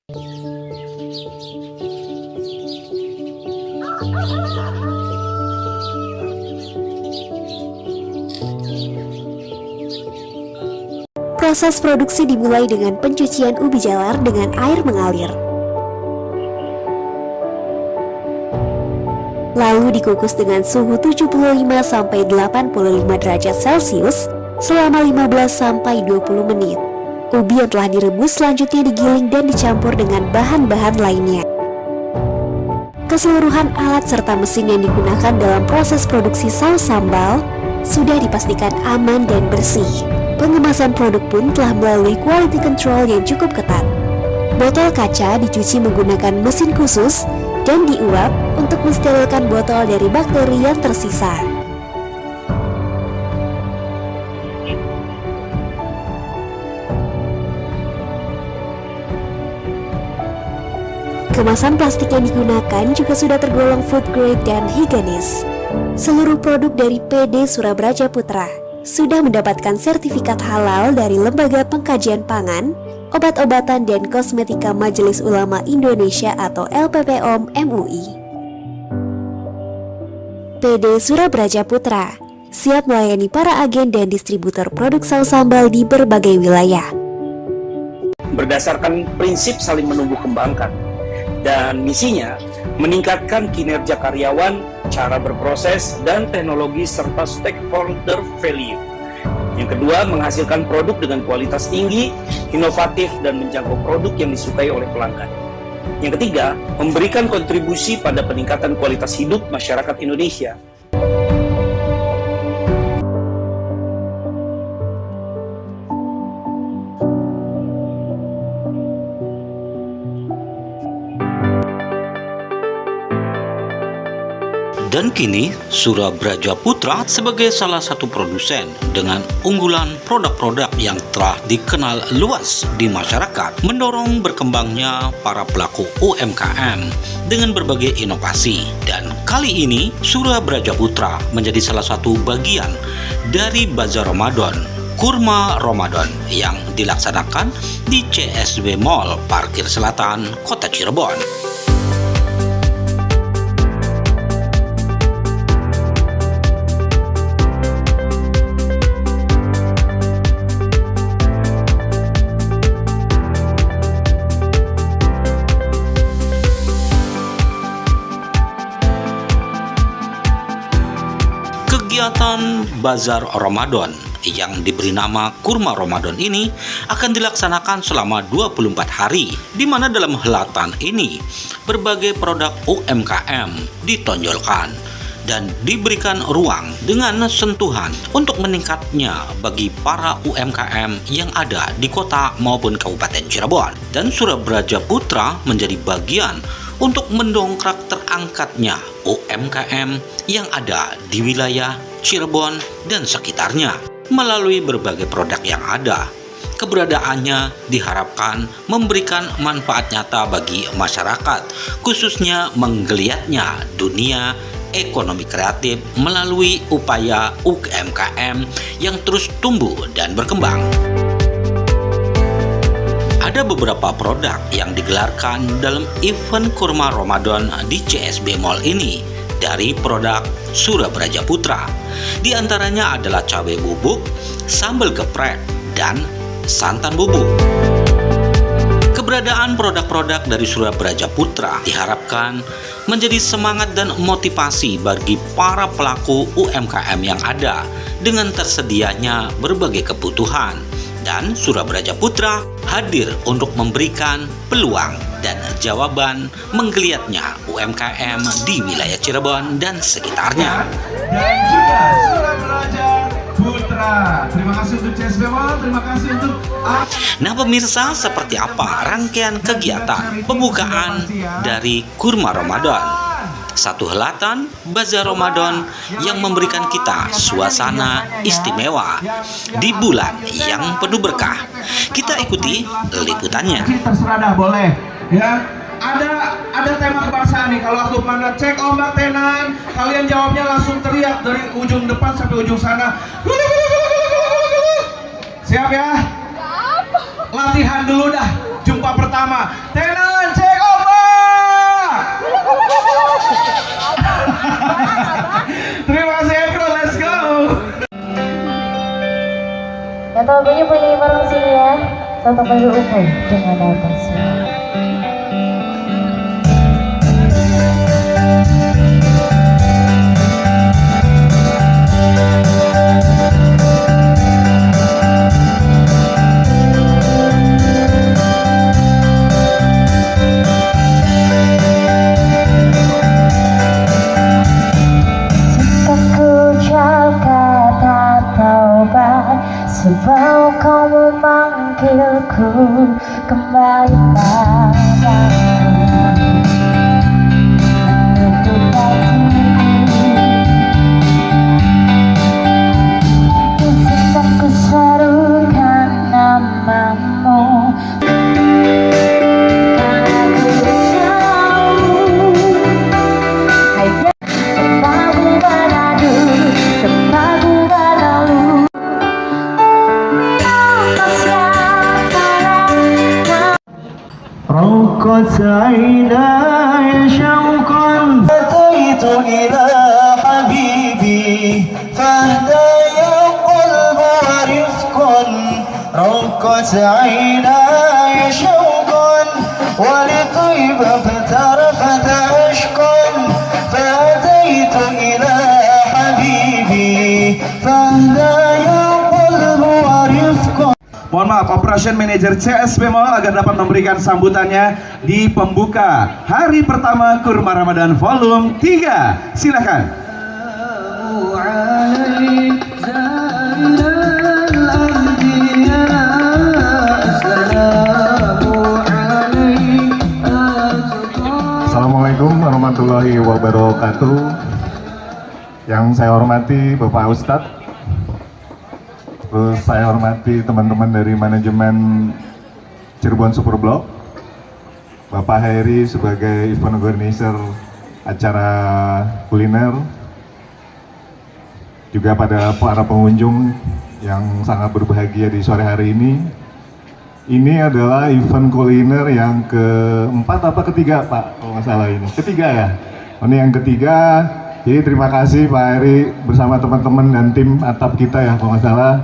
Proses produksi dimulai dengan pencucian ubi jalar dengan air mengalir. Lalu dikukus dengan suhu 75-85 derajat Celcius selama 15-20 menit. Ubi yang telah direbus selanjutnya digiling dan dicampur dengan bahan-bahan lainnya. Keseluruhan alat serta mesin yang digunakan dalam proses produksi saus sambal sudah dipastikan aman dan bersih. Pengemasan produk pun telah melalui quality control yang cukup ketat. Botol kaca dicuci menggunakan mesin khusus dan diuap untuk mensterilkan botol dari bakteri yang tersisa. Kemasan plastik yang digunakan juga sudah tergolong food grade dan higienis. Seluruh produk dari PD Surabraja Putra sudah mendapatkan sertifikat halal dari Lembaga Pengkajian Pangan, Obat-obatan dan Kosmetika Majelis Ulama Indonesia atau LPPOM MUI. PD Surabraja Putra siap melayani para agen dan distributor produk saus sambal di berbagai wilayah. Berdasarkan prinsip saling menumbuh kembangkan dan misinya meningkatkan kinerja karyawan, cara berproses, dan teknologi serta stakeholder value. Yang kedua, menghasilkan produk dengan kualitas tinggi, inovatif, dan menjangkau produk yang disukai oleh pelanggan. Yang ketiga, memberikan kontribusi pada peningkatan kualitas hidup masyarakat Indonesia. Dan kini Surabraja Putra sebagai salah satu produsen dengan unggulan produk-produk yang telah dikenal luas di masyarakat mendorong berkembangnya para pelaku UMKM dengan berbagai inovasi. Dan kali ini Surabraja Putra menjadi salah satu bagian dari Bazar Ramadan Kurma Ramadan yang dilaksanakan di CSW Mall Parkir Selatan, Kota Cirebon. Kegiatan Bazar Ramadan yang diberi nama Kurma Ramadan ini akan dilaksanakan selama 24 hari, di mana dalam helatan ini berbagai produk UMKM ditonjolkan dan diberikan ruang dengan sentuhan untuk meningkatnya bagi para UMKM yang ada di kota maupun Kabupaten Cirebon. Dan Surabraja Putra menjadi bagian untuk mendongkrak terangkatnya UMKM yang ada di wilayah Cirebon dan sekitarnya melalui berbagai produk yang ada. Keberadaannya diharapkan memberikan manfaat nyata bagi masyarakat, khususnya menggeliatnya dunia ekonomi kreatif melalui upaya UMKM yang terus tumbuh dan berkembang. Ada beberapa produk yang digelarkan dalam event Kurma Ramadan di CSB Mall ini dari produk Surabraja Putra. Di antaranya adalah cabai bubuk, sambal geprek, dan santan bubuk. Keberadaan produk-produk dari Surabraja Putra diharapkan menjadi semangat dan motivasi bagi para pelaku UMKM yang ada dengan tersedianya berbagai kebutuhan. Dan Surabraja Putra hadir untuk memberikan peluang dan jawaban menggeliatnya UMKM di wilayah Cirebon dan sekitarnya. Dan juga Surabraja Putra. Terima kasih untuk CSB Mall, terima kasih untuk... Nah pemirsa, seperti apa rangkaian kegiatan pembukaan dari Kurma Ramadan? Satu helatan Bazar Ramadan yang memberikan kita suasana istimewa di bulan yang penuh berkah. Kita ikuti liputannya. Terserah dah, boleh ya. Ada tema kebangsaan nih. Kalau aku mana cek ombak tenan, kalian jawabnya langsung teriak dari ujung depan sampai ujung sana. Siap ya? Latihan dulu dah. Jumpa pertama. Tenan. tetap mendukung dengan datang semua. Sebab kau memanggilku kembali padamu, menutup hatiku, sesat ku serukan namamu. Karena ku tahu hanya tempatku beradu, tempatku berlalu. رقت عيناي شوقا أتيت إلى حبيبي فاهدى يا قلب ورفقا رقت عيناي شوقا ولطيب فترفت عشقا فأتيت إلى حبيبي فاهدى يا قلب ورفقا. Mohon maaf, Operation Manager CS Bemol agar dapat memberikan sambutannya di pembuka hari pertama Kurma Ramadan Volume 3. Silakan. Assalamualaikum warahmatullahi wabarakatuh. Yang saya hormati Bapak Ustadz, terus saya hormati teman-teman dari manajemen Cirebon Superblok, Bapak Heri sebagai event organizer acara kuliner, juga pada para pengunjung yang sangat berbahagia di sore hari ini. Ini adalah event kuliner yang keempat apa ketiga Pak? Kalau nggak salah ini ketiga ya. Ini yang ketiga. Jadi terima kasih Pak Heri bersama teman-teman dan tim atap kita ya, kalau nggak salah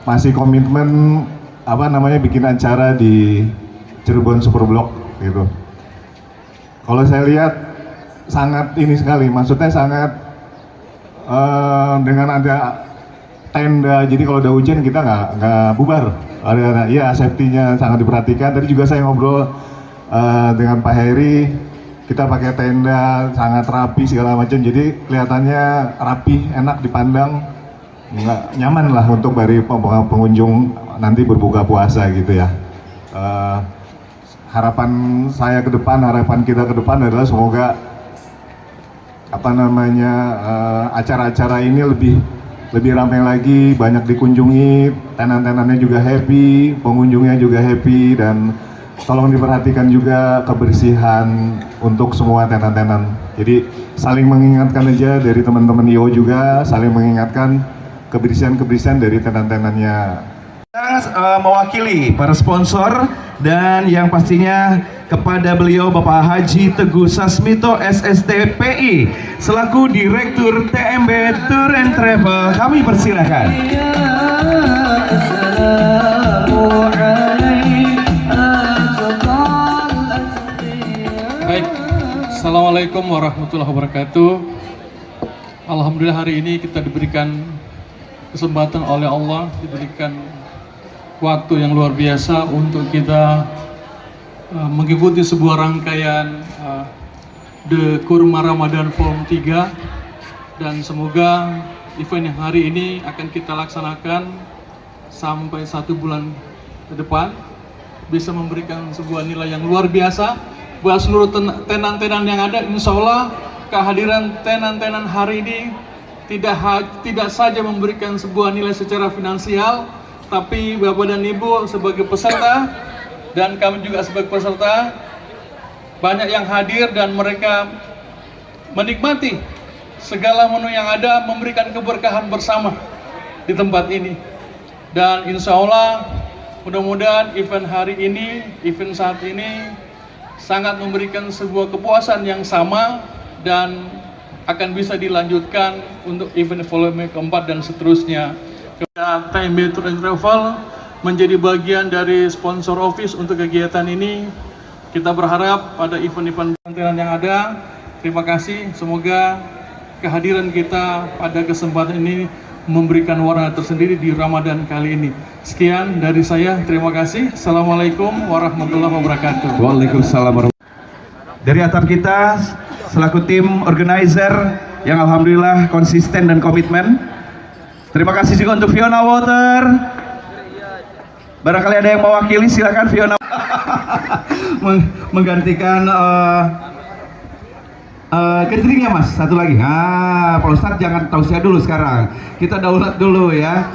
masih komitmen bikin acara di Cirebon Superblok gitu. Kalau saya lihat sangat ini sekali, maksudnya sangat dengan ada tenda, jadi kalau ada hujan kita nggak bubar. Iya, safety-nya sangat diperhatikan. Tadi juga saya ngobrol dengan Pak Heri, kita pakai tenda sangat rapi segala macam, jadi kelihatannya rapi, enak dipandang, nggak nyaman lah untuk dari pengunjung nanti berbuka puasa gitu ya. Harapan saya ke depan, harapan kita ke depan adalah semoga acara-acara ini lebih ramai lagi, banyak dikunjungi, tenan-tenannya juga happy, pengunjungnya juga happy, dan tolong diperhatikan juga kebersihan untuk semua tenan-tenan. Jadi saling mengingatkan aja dari teman-teman IO juga, saling mengingatkan kebersihan dari tenan-tenannya. Mewakili para sponsor dan yang pastinya kepada beliau Bapak Haji Teguh Sasmito SSTPI selaku Direktur TMB Tour and Travel, kami persilahkan. Baik, Assalamualaikum warahmatullahi wabarakatuh. Alhamdulillah hari ini kita diberikan kesempatan oleh Allah, diberikan waktu yang luar biasa untuk kita mengikuti sebuah rangkaian The Kurma Ramadan Volume 3, dan semoga event yang hari ini akan kita laksanakan sampai 1 bulan ke depan bisa memberikan sebuah nilai yang luar biasa buat seluruh tenan-tenan yang ada. Insya Allah kehadiran tenan-tenan hari ini tidak saja memberikan sebuah nilai secara finansial, tapi Bapak dan Ibu sebagai peserta dan kami juga sebagai peserta banyak yang hadir dan mereka menikmati segala menu yang ada, memberikan keberkahan bersama di tempat ini. Dan insya Allah mudah-mudahan event hari ini, event saat ini sangat memberikan sebuah kepuasan yang sama dan akan bisa dilanjutkan untuk event volume keempat dan seterusnya. TMB Tour and Travel menjadi bagian dari sponsor office untuk kegiatan ini. Kita berharap pada event-event konten yang ada. Terima kasih, semoga kehadiran kita pada kesempatan ini memberikan warna tersendiri di Ramadan kali ini. Sekian dari saya, terima kasih. Assalamualaikum warahmatullahi wabarakatuh. Waalaikumsalam warahmatullahi. Dari atap kita selaku tim organizer yang alhamdulillah konsisten dan komitmen. Terima kasih juga untuk Fiona Water. Barangkali ada yang mewakili, silakan Fiona. Menggantikan cateringnya Mas, satu lagi. Pak Ustadz jangan tausiah dulu sekarang. Kita daulat dulu ya.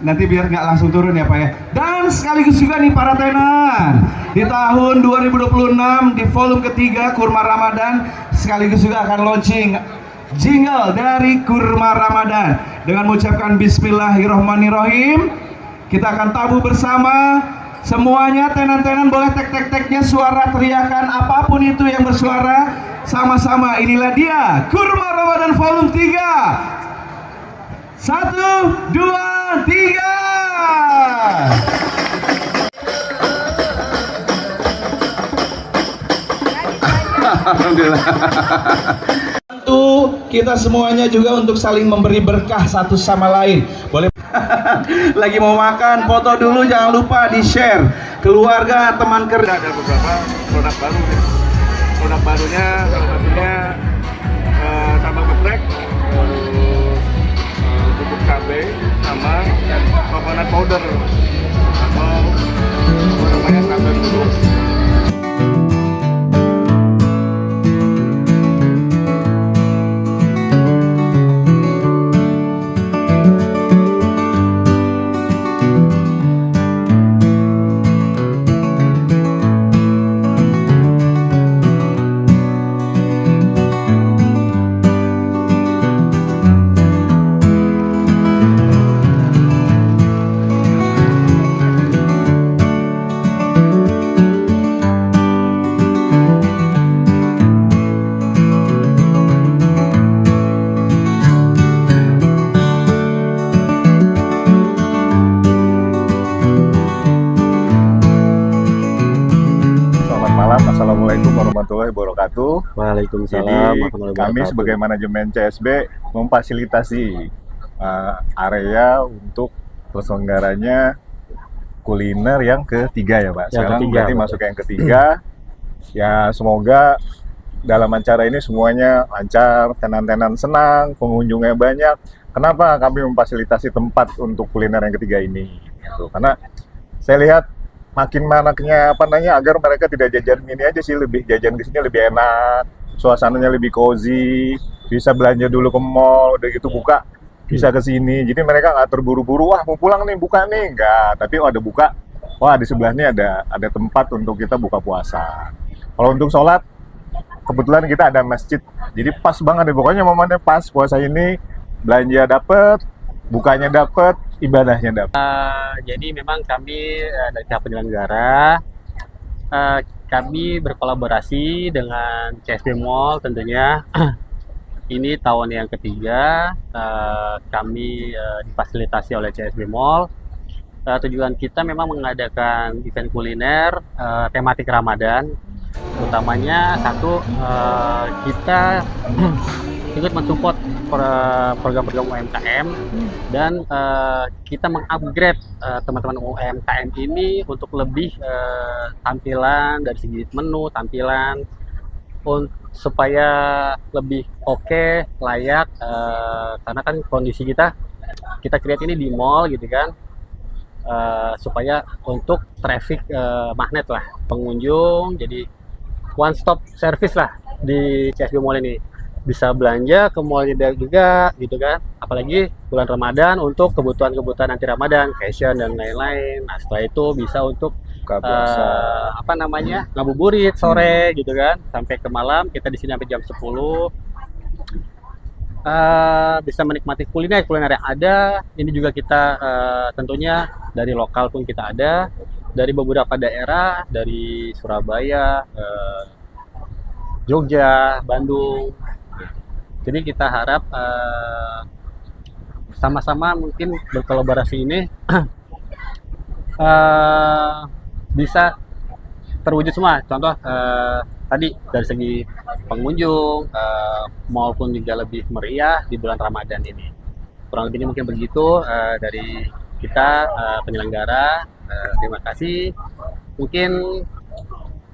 Nanti biar nggak langsung turun ya Pak ya. Dan sekaligus juga nih para tenan. Di tahun 2026 di volume ketiga Kurma Ramadan sekaligus juga akan launching jingle dari Kurma Ramadan. Dengan mengucapkan Bismillahirrohmanirrohim, kita akan tabu bersama. Semuanya tenan-tenan boleh tek-tek-teknya suara teriakan apapun itu yang bersuara. Sama-sama inilah dia Kurma Ramadan volume 3. 1, 2, 3. Alhamdulillah. Tentu kita semuanya juga untuk saling memberi berkah satu sama lain. Boleh lagi mau makan, foto dulu, jangan lupa di-share keluarga, teman kerja. Ada beberapa produk baru ya. Produk barunya salah satunya sambal geprek, terus bubuk cabai sama coconut powder atau namanya sambal bubuk. Assalamualaikum warahmatullahi wabarakatuh. Waalaikumsalam Jadi warahmatullahi kami wabarakatuh. sebagai manajemen CSB memfasilitasi area untuk terselenggaranya kuliner yang ketiga ya Pak. Yang Sekarang ketiga, berarti Pak. masuk yang ketiga. Ya semoga dalam acara ini semuanya lancar, tenan-tenan senang, pengunjungnya banyak. Kenapa kami memfasilitasi tempat untuk kuliner yang ketiga ini? Gitu. Karena saya lihat makin manaknya agar mereka tidak jajan ini aja sih, lebih jajan di sini lebih enak, suasananya lebih cozy, bisa belanja dulu ke mall, udah gitu buka bisa ke sini. Jadi mereka nggak terburu-buru, wah mau pulang nih buka nih, enggak. Tapi ada buka, wah di sebelah ini ada tempat untuk kita buka puasa. Kalau untuk sholat, kebetulan kita ada masjid, jadi pas banget nih, pokoknya momennya pas puasa ini, belanja dapet, bukanya dapet, ibadahnya dapet. Jadi memang kami dari pihak penyelenggara, kami berkolaborasi dengan CSB Mall tentunya. Ini tahun yang ketiga kami difasilitasi oleh CSB Mall. Tujuan kita memang mengadakan event kuliner tematik Ramadan. Utamanya satu, kita ikut mensupport program-program UMKM dan kita mengupgrade teman-teman UMKM ini untuk lebih tampilan dari segi menu, tampilan supaya lebih oke, layak, karena kan kondisi kita create ini di mall gitu kan, supaya untuk traffic magnet lah pengunjung, jadi one stop service lah di CSB Mall ini, bisa belanja ke mall juga gitu kan, apalagi bulan Ramadan untuk kebutuhan nanti Ramadan, fashion dan lain-lain. Nah setelah itu bisa untuk ngabuburit sore gitu kan, sampai ke malam, kita di sini sampai jam 10. Bisa menikmati kuliner yang ada. Ini juga kita tentunya dari lokal pun kita ada, dari beberapa daerah, dari Surabaya, Jogja, Bandung. Jadi kita harap sama-sama mungkin berkolaborasi ini bisa terwujud semua. Contoh tadi dari segi pengunjung maupun juga lebih meriah di bulan Ramadan ini. Kurang lebihnya mungkin begitu dari kita penyelenggara. Terima kasih. Mungkin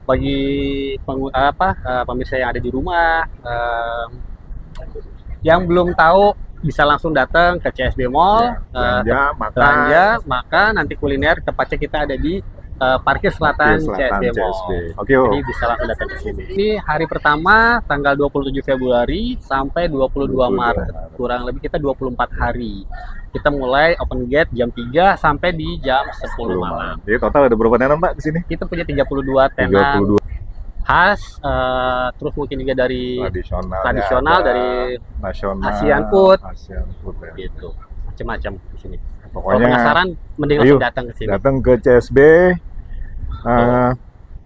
bagi pemirsa yang ada di rumah yang belum tahu bisa langsung datang ke CSB Mall, belanja, makan, nanti kuliner. Tepatnya kita ada di parkir selatan CSB Mall. Jadi bisa langsung datang ke sini. Ini hari pertama tanggal 27 Februari sampai 22 Maret. Kurang lebih kita 24 hari. Kita mulai open gate jam 3 sampai di jam 10 malam. Jadi total ada berapa tenan Pak di sini? Kita punya 32 tenan khas, terus mungkin juga dari tradisional dari nasional, Asian food ya. gitu. Macam-macam di sini. Pokoknya kalau penasaran mending langsung datang ke sini. Datang ke CSB,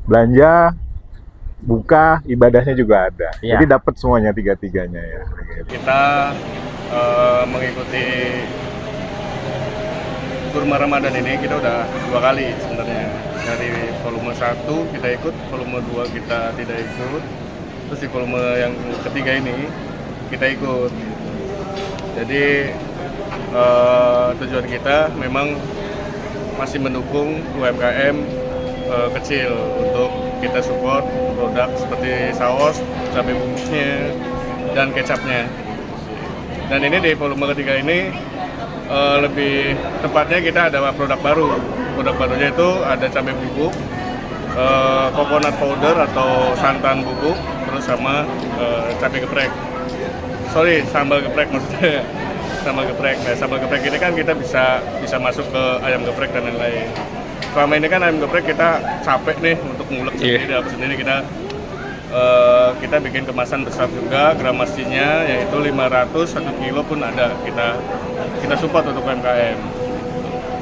belanja, buka, ibadahnya juga ada. Ya. Jadi dapat semuanya tiga-tiganya ya. Kita mengikuti kurma Ramadan ini kita udah 2 kali sebenarnya. Dari volume 1 kita ikut, volume 2 kita tidak ikut. Terus di volume yang ketiga ini kita ikut. Jadi tujuan kita memang masih mendukung UMKM kecil untuk kita support produk seperti saus, cabai bubuknya, dan kecapnya. Dan ini di volume ketiga ini lebih tepatnya kita ada produk baru. Produk barunya itu ada cabai bubuk, coconut powder atau santan bubuk, terus sama cabai geprek. Sorry, sambal geprek maksudnya. Sambal geprek. Nah, sambal geprek ini kan kita bisa masuk ke ayam geprek dan lain-lain. Selama ini kan ayam geprek kita capek nih untuk ngulek sendiri, apa sendiri. Kita bikin kemasan besar juga, gramasinya yaitu 500, 1 kilo pun ada. Kita support untuk UMKM.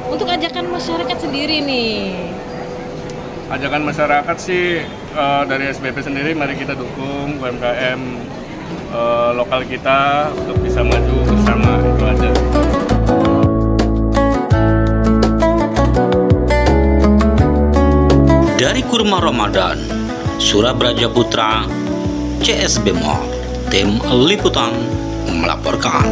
Untuk ajakan masyarakat sendiri nih. Ajakan masyarakat sih dari SBP sendiri, mari kita dukung UMKM lokal kita untuk bisa maju bersama, itu aja. Dari Kurma Ramadan, Surabraja Putra, CSB Mall, tim liputan melaporkan.